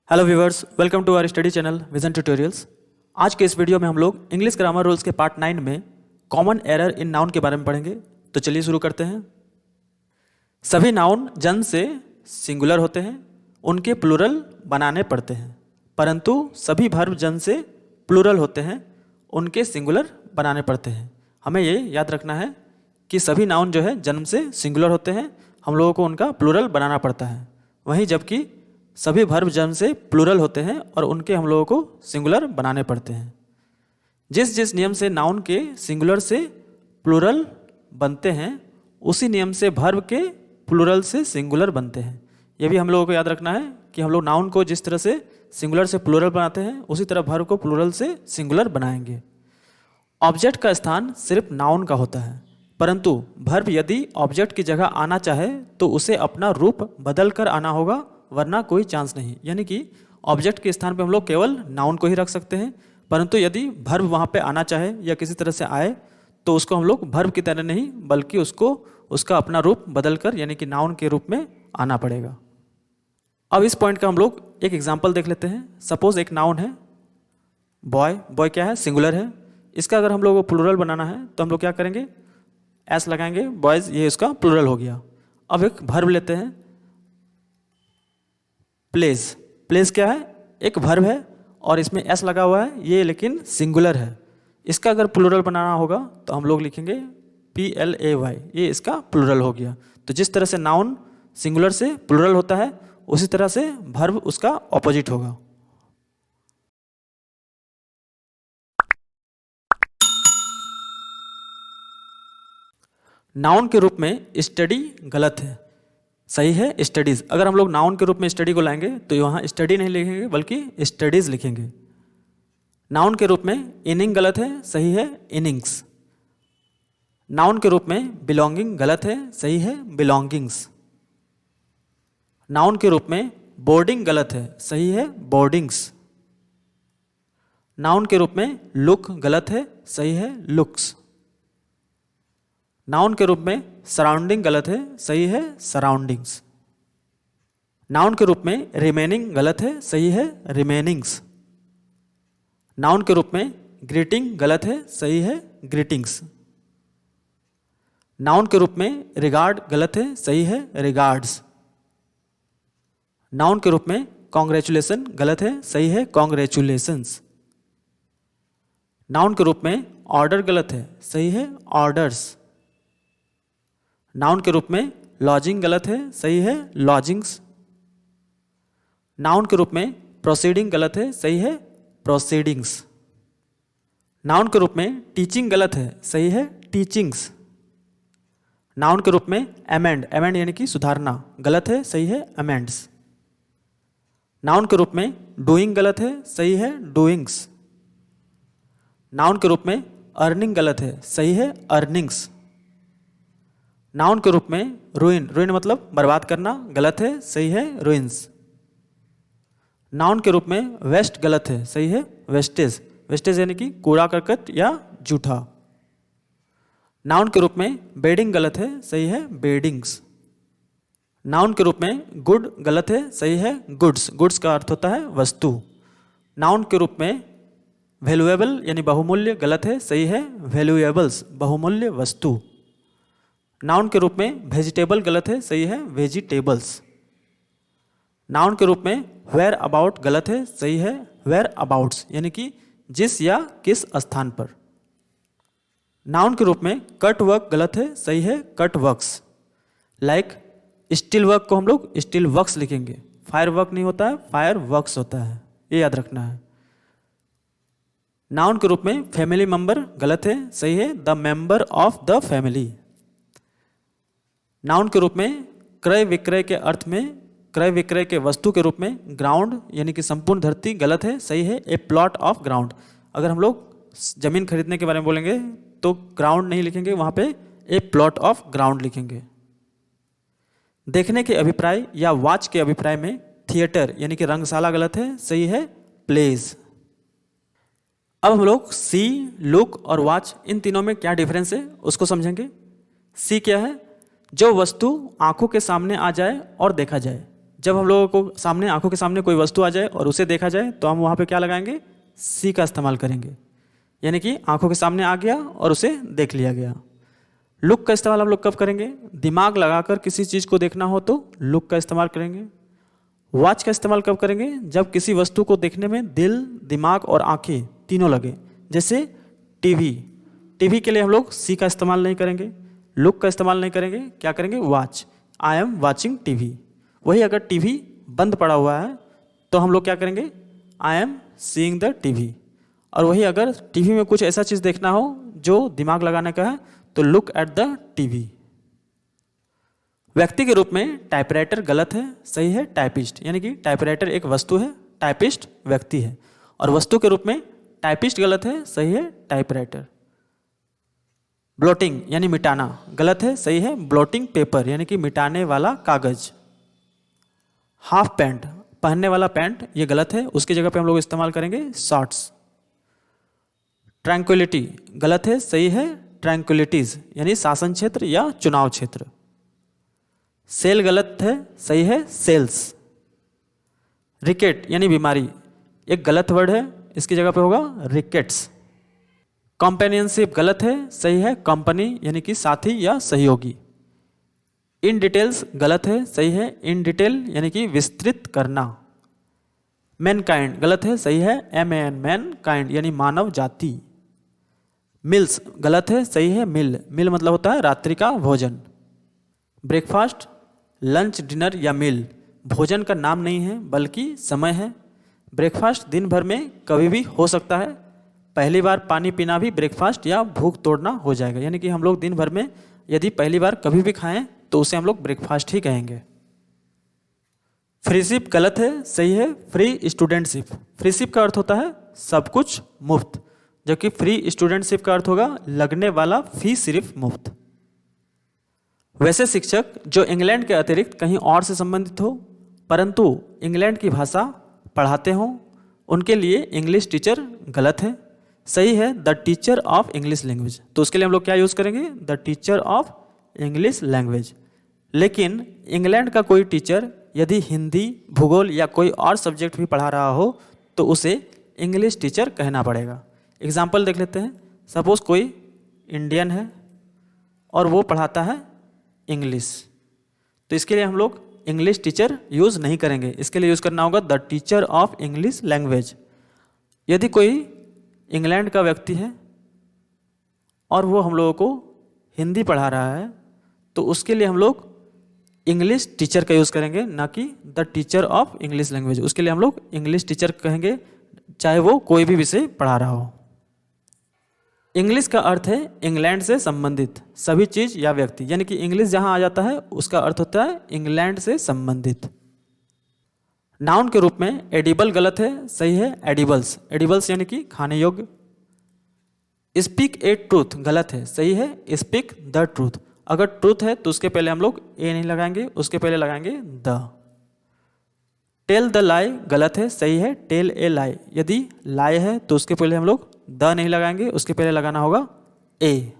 Hello viewers, welcome to our study channel vision tutorials. आज के इस वीडियो में हम लोग इंग्लिश ग्रामर रूल्स के पार्ट 9 में कॉमन एरर इन नाउन के बारे में पढ़ेंगे। तो चलिए शुरू करते हैं। सभी नाउन जन से सिंगुलर होते हैं, उनके प्लूरल बनाने पड़ते हैं, परंतु सभी वर्ब जन से प्लूरल होते हैं, उनके सिंगुलर बनाने पड़ते हैं। हमें ये याद रखना है कि सभी नाउन जो है जन्म से सिंगुलर होते हैं, हम लोगों को उनका प्लूरल बनाना पड़ता है। वहीं जबकि सभी वर्ब जन्म से प्लूरल होते हैं और उनके हम लोगों को सिंगुलर बनाने पड़ते हैं। जिस जिस नियम से नाउन के सिंगुलर से प्लूरल बनते हैं, उसी नियम से वर्ब के प्लूरल से सिंगुलर बनते हैं। यह भी हम लोगों को याद रखना है कि हम लोग नाउन को जिस तरह से सिंगुलर से प्लूरल बनाते हैं, उसी तरह वर्ब को प्लूरल से सिंगुलर बनाएंगे। ऑब्जेक्ट का स्थान सिर्फ नाउन का होता है, परंतु वर्ब यदि ऑब्जेक्ट की जगह आना चाहे तो उसे अपना रूप बदल कर आना होगा, वरना कोई चांस नहीं। यानी कि ऑब्जेक्ट के स्थान पे हम लोग केवल नाउन को ही रख सकते हैं, परंतु यदि वर्ब वहाँ पे आना चाहे या किसी तरह से आए तो उसको हम लोग वर्ब की तरह नहीं, बल्कि उसको उसका अपना रूप बदलकर यानी कि नाउन के रूप में आना पड़ेगा। अब इस पॉइंट का हम लोग एक एग्जाम्पल देख लेते हैं। सपोज एक नाउन है बॉय। बॉय क्या है? सिंगुलर है। इसका अगर हम लोग को प्लूरल बनाना है तो हम लोग क्या करेंगे? एस लगाएंगे, बॉयज़, ये इसका प्लूरल हो गया। अब एक वर्ब लेते हैं, प्लेज। प्लेज क्या है? एक वर्ब है और इसमें एस लगा हुआ है, ये लेकिन सिंगुलर है। इसका अगर प्लूरल बनाना होगा तो हम लोग लिखेंगे PLAY, ये इसका प्लूरल हो गया। तो जिस तरह से नाउन सिंगुलर से प्लूरल होता है, उसी तरह से वर्ब उसका ऑपोजिट होगा। नाउन के रूप में स्टडी गलत है, सही है स्टडीज़। अगर हम लोग नाउन के रूप में स्टडी को लाएंगे तो यहाँ स्टडी नहीं लिखेंगे बल्कि स्टडीज़ लिखेंगे। नाउन के रूप में इनिंग गलत है, सही है इनिंग्स। नाउन के रूप में बिलोंगिंग गलत है, सही है बिलोंगिंग्स। नाउन के रूप में बोर्डिंग गलत है, सही है बोर्डिंग्स। नाउन के रूप में लुक गलत है, सही है लुक्स। नाउन के रूप में सराउंडिंग गलत है, सही है सराउंडिंग्स। नाउन के रूप में रिमेनिंग गलत है, सही है रिमेनिंग्स। नाउन के रूप में ग्रीटिंग गलत है, सही है ग्रीटिंग्स। नाउन के रूप में रिगार्ड गलत है, सही है रिगार्ड्स। नाउन के रूप में कॉन्ग्रेचुलेशन गलत है, सही है कॉन्ग्रेचुलेशंस। नाउन के रूप में ऑर्डर गलत है, सही है ऑर्डर्स। नाउन के रूप में लॉजिंग गलत है, सही है लॉजिंग्स। नाउन के रूप में प्रोसीडिंग गलत है, सही है प्रोसीडिंग्स। नाउन के रूप में टीचिंग गलत है, सही है टीचिंग्स। नाउन के रूप में अमेंड, अमेंड यानी कि सुधारना, गलत है, सही है अमेंड्स। नाउन के रूप में डूइंग गलत है, सही है डूइंग्स। नाउन के रूप में अर्निंग गलत है, सही है अर्निंग्स। नाउन के रूप में रूइन, रूइन मतलब बर्बाद करना, गलत है, सही है रूइंस। नाउन के रूप में वेस्ट गलत है, सही है वेस्टेज, वेस्टेज यानी कि कूड़ा करकट या जूठा। नाउन के रूप में बेडिंग गलत है, सही है बेडिंग्स। नाउन के रूप में गुड गलत है, सही है गुड्स, गुड्स का अर्थ होता है वस्तु। नाउन के रूप में वैल्यूएबल यानी बहुमूल्य गलत है, सही है वैल्यूएबल्स, बहुमूल्य वस्तु। नाउन के रूप में वेजिटेबल गलत है, सही है वेजिटेबल्स। नाउन के रूप में वेयर अबाउट गलत है, सही है वेयर अबाउट्स यानी कि जिस या किस स्थान पर। नाउन के रूप में कट वर्क गलत है, सही है cut works. Like steel work को हम लोग स्टील वर्क्स लिखेंगे, फायर वर्क नहीं होता है फायर वर्क्स होता है, ये याद रखना है। नाउन के रूप में फैमिली मेंबर गलत है, सही है the member of the family. Noun के रूप में क्रय विक्रय के अर्थ में क्रय विक्रय के वस्तु के रूप में ग्राउंड यानी कि संपूर्ण धरती गलत है, सही है ए प्लॉट ऑफ ग्राउंड। अगर हम लोग जमीन खरीदने के बारे में बोलेंगे तो ग्राउंड नहीं लिखेंगे, वहाँ पे ए प्लॉट ऑफ ग्राउंड लिखेंगे। देखने के अभिप्राय या वाच के अभिप्राय में थिएटर यानी कि रंगशाला गलत है, सही है प्लेज। अब हम लोग सी, लुक और वॉच, इन तीनों में क्या डिफरेंस है उसको समझेंगे। सी क्या है? जो वस्तु आंखों के सामने आ जाए और देखा जाए, जब हम लोगों को सामने आंखों के सामने कोई वस्तु आ जाए और उसे देखा जाए तो हम वहाँ पे क्या लगाएंगे, सी का इस्तेमाल करेंगे, यानी कि आंखों के सामने आ गया और उसे देख लिया गया। लुक का इस्तेमाल हम लोग कब करेंगे, दिमाग लगाकर किसी चीज़ को देखना हो तो लुक का इस्तेमाल करेंगे। वॉच का इस्तेमाल कब करेंगे, जब किसी वस्तु को देखने में दिल, दिमाग और आंखें तीनों लगे, जैसे टीवी। टीवी के लिए हम लोग सी का इस्तेमाल नहीं करेंगे, लुक का इस्तेमाल नहीं करेंगे, क्या करेंगे, watch, I am watching TV. वही अगर टीवी बंद पड़ा हुआ है तो हम लोग क्या करेंगे, I am seeing the TV. और वही अगर टीवी में कुछ ऐसा चीज़ देखना हो जो दिमाग लगाने का है तो लुक एट द टीवी। व्यक्ति के रूप में टाइपराइटर गलत है, सही है टाइपिस्ट, यानी कि टाइपराइटर एक वस्तु है, टाइपिस्ट व्यक्ति है। और वस्तु के रूप में टाइपिस्ट गलत है, सही है टाइपराइटर। ब्लोटिंग यानी मिटाना गलत है, सही है ब्लोटिंग पेपर, यानी कि मिटाने वाला कागज। हाफ पैंट पहनने वाला पैंट, ये गलत है, उसकी जगह पे हम लोग इस्तेमाल करेंगे शॉर्ट्स। ट्रैंक्विलिटी गलत है, सही है ट्रैंक्विलिटीज, यानी शासन क्षेत्र या चुनाव क्षेत्र। सेल गलत है, सही है सेल्स। रिकेट यानी बीमारी, एक गलत वर्ड है, इसकी जगह पे होगा रिकेट्स। कॉम्पेनियनशिप गलत है, सही है कंपनी, यानी कि साथी या सहयोगी। इन डिटेल्स गलत है, सही है इन डिटेल, यानी कि विस्तृत करना। मैनकाइंड गलत है, सही है MAN मैन काइंड, यानी मानव जाति। मिल्स गलत है, सही है मिल, मिल मतलब होता है रात्रि का भोजन। ब्रेकफास्ट, लंच, डिनर या मील भोजन का नाम नहीं है बल्कि समय है। ब्रेकफास्ट दिन भर में कभी भी हो सकता है, पहली बार पानी पीना भी ब्रेकफास्ट या भूख तोड़ना हो जाएगा, यानी कि हम लोग दिन भर में यदि पहली बार कभी भी खाएं तो उसे हम लोग ब्रेकफास्ट ही कहेंगे। फ्रीशिप गलत है, सही है फ्री स्टूडेंटशिप। फ्रीशिप का अर्थ होता है सब कुछ मुफ्त, जबकि फ्री स्टूडेंटशिप का अर्थ होगा लगने वाला फीस सिर्फ मुफ्त। वैसे शिक्षक जो इंग्लैंड के अतिरिक्त कहीं और से संबंधित हो परंतु इंग्लैंड की भाषा पढ़ाते हों, उनके लिए इंग्लिश टीचर गलत है, सही है the teacher of English language. तो उसके लिए हम लोग क्या यूज़ करेंगे, the teacher of English language. लेकिन इंग्लैंड का कोई टीचर यदि हिंदी, भूगोल या कोई और सब्जेक्ट भी पढ़ा रहा हो तो उसे इंग्लिश टीचर कहना पड़ेगा। एग्जाम्पल देख लेते हैं। सपोज कोई इंडियन है और वो पढ़ाता है इंग्लिश, तो इसके लिए हम लोग इंग्लिश टीचर यूज़ नहीं करेंगे, इसके लिए यूज़ करना होगा the teacher of English language. यदि कोई इंग्लैंड का व्यक्ति है और वो हम लोगों को हिंदी पढ़ा रहा है तो उसके लिए हम लोग इंग्लिश टीचर का यूज़ करेंगे, ना कि the teacher of English language. उसके लिए हम लोग इंग्लिश टीचर कहेंगे, चाहे वो कोई भी विषय पढ़ा रहा हो। इंग्लिश का अर्थ है इंग्लैंड से संबंधित सभी चीज़ या व्यक्ति, यानी कि इंग्लिश जहाँ आ जाता है उसका अर्थ होता है इंग्लैंड से संबंधित। नाउन के रूप में एडिबल गलत है, सही है एडिबल्स। एडिबल्स यानी कि खाने योग्य। स्पीक ए ट्रूथ गलत है, सही है स्पीक द ट्रूथ। अगर ट्रूथ है तो उसके पहले हम लोग ए नहीं लगाएंगे, उसके पहले लगाएंगे द। टेल द लाई गलत है, सही है टेल ए लाई। यदि लाई है तो उसके पहले हम लोग द नहीं लगाएंगे, उसके पहले लगाना होगा ए।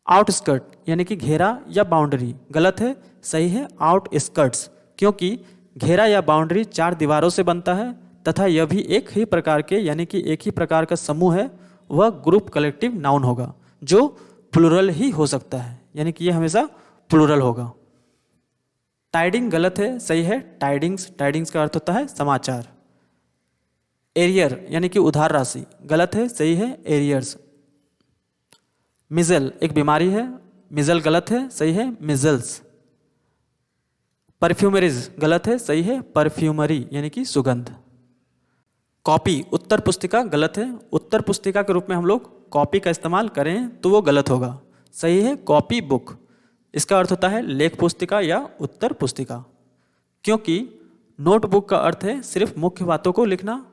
आउटस्कर्ट यानी कि घेरा या बाउंड्री गलत है, सही है आउट स्कर्ट्स, क्योंकि घेरा या बाउंड्री 4 दीवारों से बनता है तथा यह भी एक ही प्रकार के यानी कि एक ही प्रकार का समूह है, वह ग्रुप कलेक्टिव नाउन होगा जो प्लूरल ही हो सकता है, यानी कि यह हमेशा प्लूरल होगा। टाइडिंग गलत है, सही है टाइडिंग्स। टाइडिंग्स का अर्थ होता है समाचार। एरियर यानी कि उधार राशि गलत है, सही है एरियर्स। मिजल एक बीमारी है, मिजल गलत है, सही है मिजल्स। परफ्यूमरीज गलत है, सही है परफ्यूमरी यानी कि सुगंध। कॉपी उत्तर पुस्तिका गलत है, उत्तर पुस्तिका के रूप में हम लोग कॉपी का इस्तेमाल करें तो वो गलत होगा, सही है कॉपी बुक। इसका अर्थ होता है लेख पुस्तिका या उत्तर पुस्तिका, क्योंकि नोटबुक का अर्थ है सिर्फ मुख्य बातों को लिखना,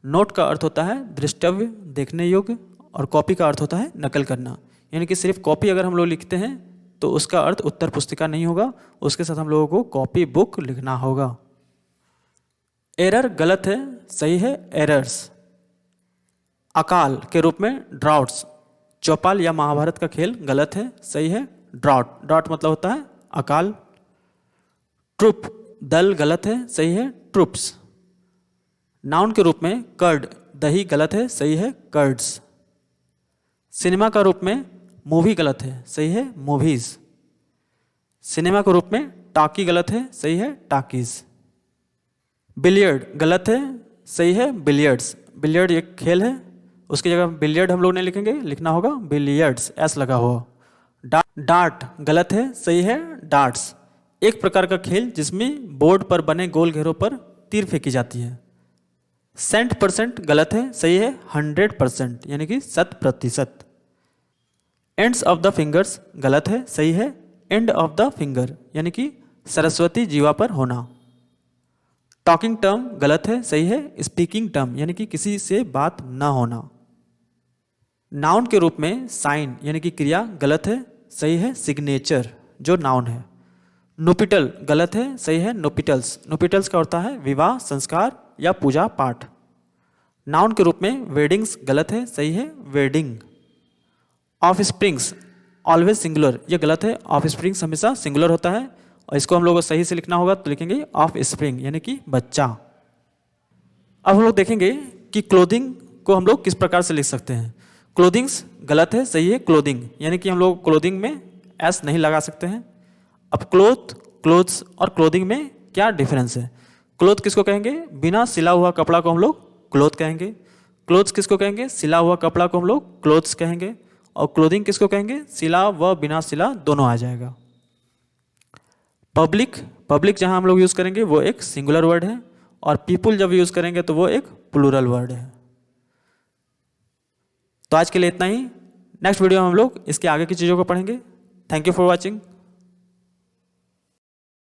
नोट का अर्थ होता है दृष्टव्य देखने योग्य, और कॉपी का अर्थ होता है नकल करना। यानी कि सिर्फ कॉपी अगर हम लोग लिखते हैं तो उसका अर्थ उत्तर पुस्तिका नहीं होगा, उसके साथ हम लोगों को कॉपी बुक लिखना होगा। एरर गलत है, सही है एरर्स। अकाल के रूप में ड्राउट्स, चौपाल या महाभारत का खेल गलत है, सही है ड्राउट। ड्राउट मतलब होता है अकाल। ट्रुप दल गलत है, सही है ट्रुप्स। नाउन के रूप में कर्ड दही गलत है, सही है कर्ड्स। सिनेमा का रूप में मूवी गलत है, सही है मूवीज। सिनेमा के रूप में टाकी गलत है, सही है टाकीज। बिलियर्ड गलत है, सही है बिलियर्ड्स। बिलियर्ड एक खेल है, उसकी जगह बिलियर्ड हम लोग नहीं लिखेंगे, लिखना होगा बिलियर्ड्स, एस लगा हुआ। डार्ट गलत है, सही है डार्ट्स। एक प्रकार का खेल जिसमें बोर्ड पर बने गोल घेरों पर तीर फेंकी जाती है। सेंट परसेंट गलत है, सही है 100%, यानी कि 100%। एंड्स ऑफ द फिंगर्स गलत है, सही है एंड ऑफ द फिंगर, यानी कि सरस्वती जीवा पर होना। टॉकिंग टर्म गलत है, सही है स्पीकिंग टर्म, यानी कि किसी से बात ना होना। नाउन के रूप में साइन यानी कि क्रिया गलत है, सही है सिग्नेचर जो नाउन है। नोपिटल गलत है, सही है नोपिटल्स। नोपिटल्स का होता है विवाह, संस्कार या पूजा पाठ। नाउन के रूप में वेडिंग्स गलत है, सही है wedding. Of springs always singular, ये गलत है। ऑफ स्प्रिंग्स हमेशा सिंगुलर होता है और इसको हम लोग को सही से लिखना होगा तो लिखेंगे ऑफ स्प्रिंग यानी कि बच्चा। अब हम लोग देखेंगे कि क्लोथिंग को हम लोग किस प्रकार से लिख सकते हैं। क्लोथिंग्स गलत है, सही है क्लोथिंग, यानी कि हम लोग क्लोथिंग में एस नहीं लगा सकते हैं। अब क्लोथ, क्लोथ्स और क्लोथिंग में क्या डिफरेंस है। क्लोथ किसको कहेंगे, बिना सिला हुआ कपड़ा को हम लोग क्लोथ कहेंगे। क्लोथ्स किसको कहेंगे, सिला हुआ कपड़ा को हम लोग क्लोथ्स कहेंगे। और क्लोथिंग किसको कहेंगे, सिला व बिना सिला दोनों आ जाएगा। पब्लिक, पब्लिक जहां हम लोग यूज करेंगे वो एक सिंगुलर वर्ड है और पीपुल जब यूज करेंगे तो वो एक प्लूरल वर्ड है। तो आज के लिए इतना ही। नेक्स्ट वीडियो में हम लोग इसके आगे की चीज़ों को पढ़ेंगे। Thank you for watching.